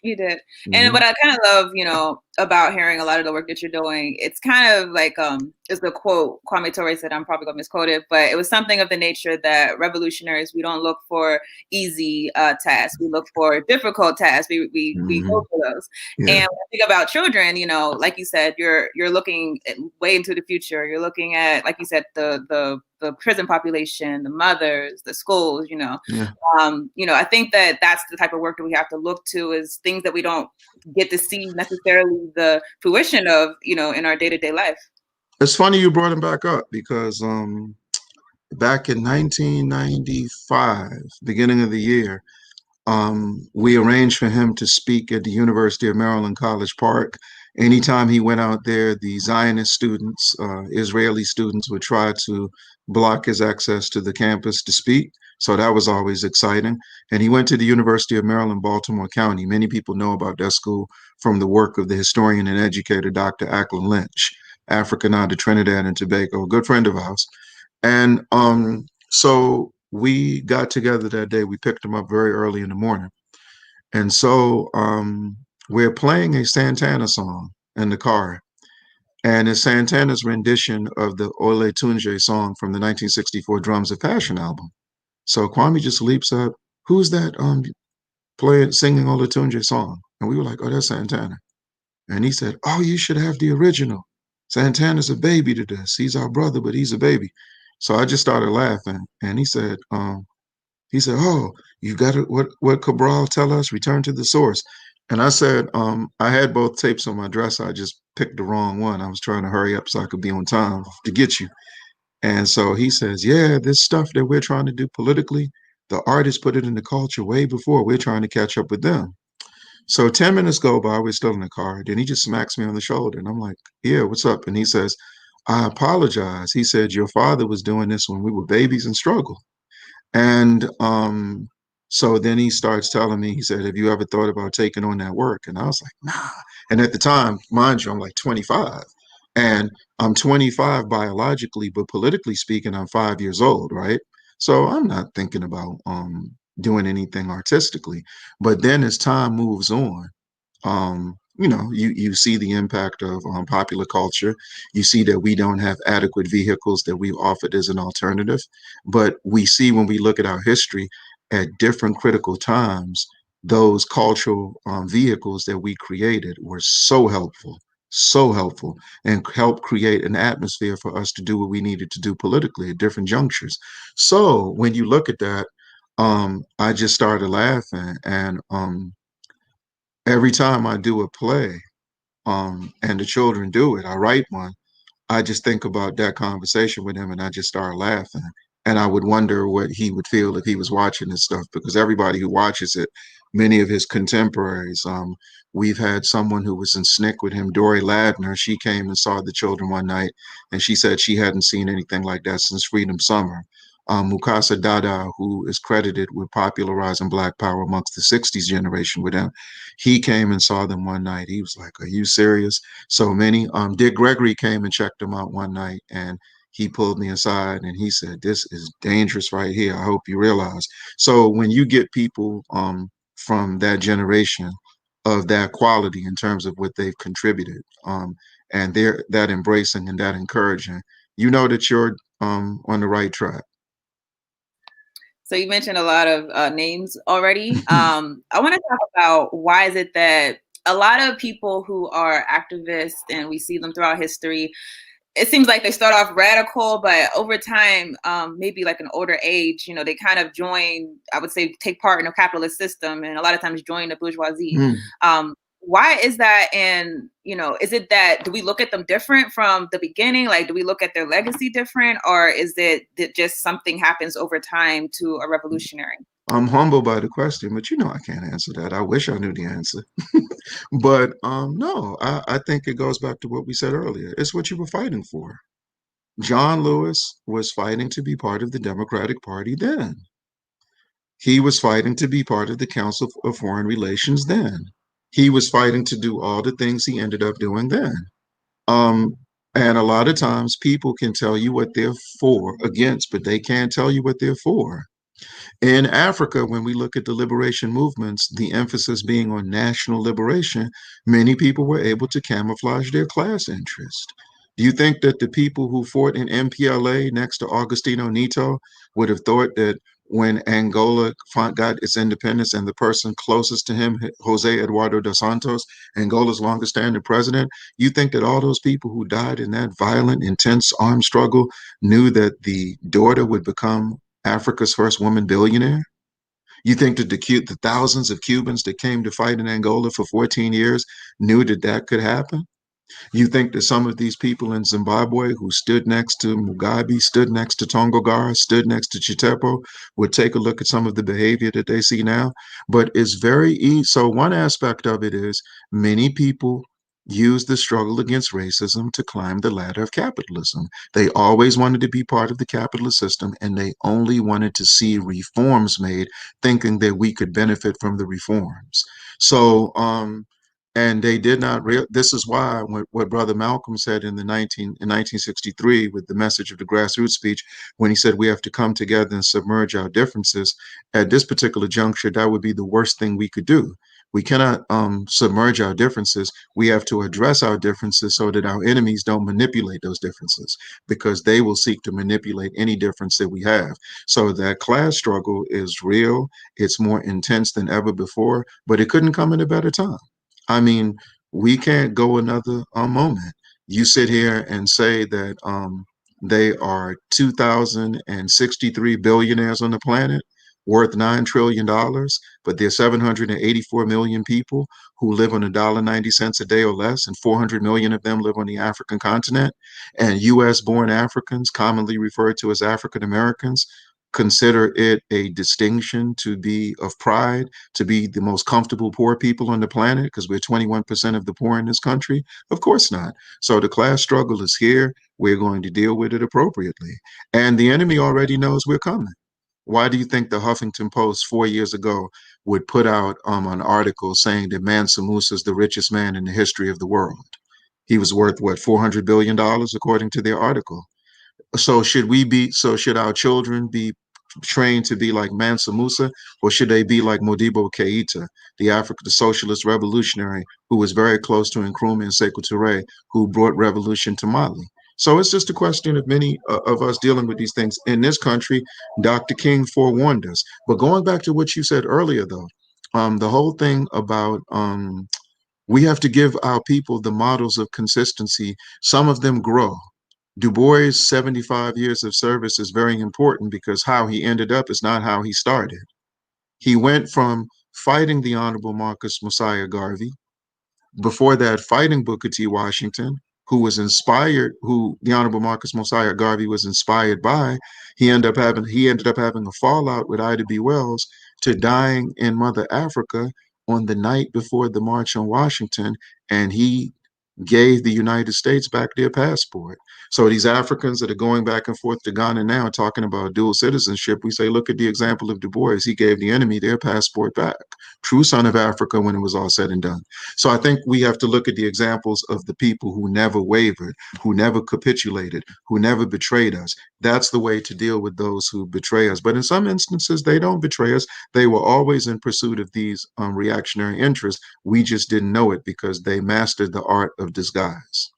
You did. And Hmm. what I kind of love, about hearing a lot of the work that you're doing, it's kind of like is the quote Kwame Ture said, I'm probably gonna misquote it, but it was something of the nature that revolutionaries, we don't look for easy tasks. We look for difficult tasks. We Hmm. go for those. And Yeah. when I think about children, like you said, you're looking way into the future. You're looking at, like you said, the prison population, the mothers, the schools, Yeah. I think that that's the type of work that we have to look to, is things that we don't get to see necessarily the fruition of, in our day-to-day life. It's funny you brought him back up because back in 1995, beginning of the year, we arranged for him to speak at the University of Maryland College Park. Anytime he went out there, the Zionist students, Israeli students, would try to block his access to the campus to speak. So that was always exciting. And he went to the University of Maryland, Baltimore County. Many people know about that school from the work of the historian and educator, Dr. Ackland Lynch, African out of Trinidad and Tobago, a good friend of ours. And so we got together that day. We picked him up very early in the morning. And so we're playing a Santana song in the car. And it's Santana's rendition of the Ole Tunje song from the 1964 Drums of Passion album. So Kwame just leaps up. Who's that playing, singing Ole Tunje song? And we were like, oh, that's Santana. And he said, oh, you should have the original. Santana's a baby to this. He's our brother, but he's a baby. So I just started laughing. And he said, oh, you got it. What Cabral tell us? Return to the source. And I said, I had both tapes on my dresser. I just picked the wrong one. I was trying to hurry up so I could be on time to get you. And so he says, yeah, this stuff that we're trying to do politically, the artists put it in the culture way before. We're trying to catch up with them. So 10 minutes go by, we're still in the car. Then he just smacks me on the shoulder. And I'm like, yeah, what's up? And he says, I apologize. He said, your father was doing this when we were babies and struggled. And so then he starts telling me, he said, have you ever thought about taking on that work? And I was like, nah. And at the time, mind you, I'm like 25. And I'm 25 biologically, but politically speaking, I'm 5 years old, right? So I'm not thinking about doing anything artistically. But then as time moves on, you see the impact of popular culture. You see that we don't have adequate vehicles that we've offered as an alternative. But we see when we look at our history at different critical times, those cultural vehicles that we created were so helpful, and helped create an atmosphere for us to do what we needed to do politically at different junctures. So when you look at that, I just started laughing. And every time I do a play, and the children do it, I write one, I just think about that conversation with him and I just start laughing. And I would wonder what he would feel if he was watching this stuff, because everybody who watches it, many of his contemporaries, we've had someone who was in SNCC with him, Dory Ladner. She came and saw the children one night and she said she hadn't seen anything like that since Freedom Summer. Mukasa Dada, who is credited with popularizing Black Power amongst the 60s generation with him, he came and saw them one night. He was like, are you serious? So many. Dick Gregory came and checked him out one night, and he pulled me aside and he said, "This is dangerous right here. I hope you realize." So when you get people from that generation of that quality in terms of what they've contributed, and they're that embracing and that encouraging, you know that you're on the right track. So you mentioned a lot of names already. I want to talk about, why is it that a lot of people who are activists, and we see them throughout history, it seems like they start off radical, but over time, maybe like an older age, they kind of join, I would say, take part in a capitalist system, and a lot of times join the bourgeoisie. Mm. Why is that? And, is it that, do we look at them different from the beginning? Like, do we look at their legacy different? Or is it that just something happens over time to a revolutionary? I'm humbled by the question, but I can't answer that. I wish I knew the answer. But no, I think it goes back to what we said earlier. It's what you were fighting for. John Lewis was fighting to be part of the Democratic Party then. He was fighting to be part of the Council of Foreign Relations then. He was fighting to do all the things he ended up doing then. Um, and a lot of times people can tell you what they're for, against, but they can't tell you what they're for. In Africa, when we look at the liberation movements, the emphasis being on national liberation, many people were able to camouflage their class interest. Do you think that the people who fought in MPLA next to Augustino Neto would have thought that when Angola got its independence and the person closest to him, Jose Eduardo dos Santos, Angola's longest standing president, you think that all those people who died in that violent, intense armed struggle knew that the daughter would become Africa's first woman billionaire? You think that the thousands of Cubans that came to fight in Angola for 14 years knew that that could happen? You think that some of these people in Zimbabwe who stood next to Mugabe, stood next to Tongogara, stood next to Chitepo would take a look at some of the behavior that they see now? But it's very easy. So one aspect of it is many people use the struggle against racism to climb the ladder of capitalism. They always wanted to be part of the capitalist system, and they only wanted to see reforms made, thinking that we could benefit from the reforms. So, and they did not this is why what brother Malcolm said in 1963 with the message of the grassroots speech, when he said we have to come together and submerge our differences. At this particular juncture, that would be the worst thing we could do. We cannot submerge our differences. We have to address our differences so that our enemies don't manipulate those differences, because they will seek to manipulate any difference that we have. So that class struggle is real. It's more intense than ever before, but it couldn't come at a better time. I mean, we can't go another moment. You sit here and say that they are 2,063 billionaires on the planet worth $9 trillion, but there's 784 million people who live on $1.90 a day or less, and 400 million of them live on the African continent. And US born Africans, commonly referred to as African Americans, consider it a distinction to be of pride, to be the most comfortable poor people on the planet because we're 21% of the poor in this country? Of course not. So the class struggle is here. We're going to deal with it appropriately. And the enemy already knows we're coming. Why do you think the Huffington Post 4 years ago would put out an article saying that Mansa Musa is the richest man in the history of the world? He was worth what, $400 billion according to their article. So should our children be trained to be like Mansa Musa, or should they be like Modibo Keita, the socialist revolutionary who was very close to Nkrumah and Sekou Touré, who brought revolution to Mali? So it's just a question of many of us dealing with these things in this country. Dr. King forewarned us. But going back to what you said earlier, though, the whole thing about we have to give our people the models of consistency. Some of them grow. Du Bois' 75 years of service is very important because how he ended up is not how he started. He went from fighting the Honorable Marcus Mosiah Garvey, before that fighting Booker T. Washington, who the Honorable Marcus Mosiah Garvey was inspired by. He ended up having a fallout with Ida B. Wells, to dying in Mother Africa on the night before the March on Washington, and he gave the United States back their passport. So these Africans that are going back and forth to Ghana now talking about dual citizenship, we say, look at the example of Du Bois. He gave the enemy their passport back. True son of Africa when it was all said and done. So I think we have to look at the examples of the people who never wavered, who never capitulated, who never betrayed us. That's the way to deal with those who betray us. But in some instances, they don't betray us. They were always in pursuit of these reactionary interests. We just didn't know it because they mastered the art of disguise.